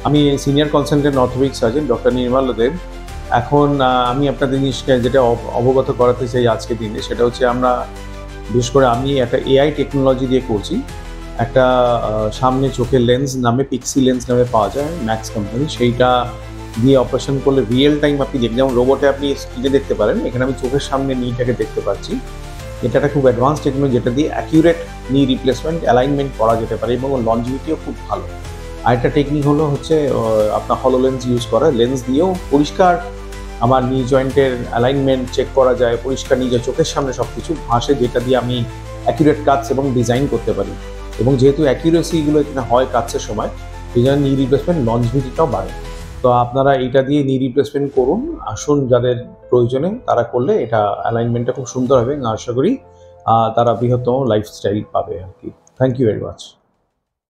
আমি senior consultant orthopaedic surgeon doctor Nirmal Deb. এখন আমি আপনাদের জিনিসকে যেটা অবগত করাতে চাই আজকের দিনে, সেটা হচ্ছে আমরা বিশেষ করে আমি একটা এআই টেকনোলজি দিয়ে করছি। একটা সামনে চোখের লেন্স নামে পিক্সি লেন্স নামে পাওয়া যায় ম্যাক্স কোম্পানি, সেইটা দিয়ে অপারেশন করলে রিয়েল টাইম আপনি দেখবেন, যেমন রোবটে আপনি স্ক্রিনে দেখতে পারেন, এখানে আমি চোখের সামনে নিটাকে দেখতে পাচ্ছি। এটা একটা খুব অ্যাডভান্স টেকনোলজি, যেটা দিয়ে অ্যাকিউরেট নি রিপ্লেসমেন্ট অ্যালাইনমেন্ট করা যেতে পারে এবং লঞ্জিভিটিও খুব ভালো। আরেকটা টেকনিক হচ্ছে আপনার হলো লেন্স ইউজ করা, লেন্স দিয়েও পরিষ্কার আমার নি জয়েন্টের অ্যালাইনমেন্ট চেক করা যায়, পরিষ্কার নিজের চোখের সামনে সব কিছু ভাসে, যেটা দিয়ে আমি অ্যাকিউরেট কাজ এবং ডিজাইন করতে পারি। এবং যেহেতু অ্যাকিউরেসিগুলো এখানে হয় কাজের সময়, সেই জন্য নি রিপ্লেসমেন্ট লঞ্জিভিটিটাও বাড়ে। তো আপনারা এইটা দিয়ে নি রিপ্লেসমেন্ট করুন, আসুন যাদের প্রয়োজনে তারা করলে এটা অ্যালাইনমেন্টটা খুব সুন্দর হবে এবং আশা করি তারা বৃহত্তম লাইফস্টাইল পাবে আর কি। Thank you very much.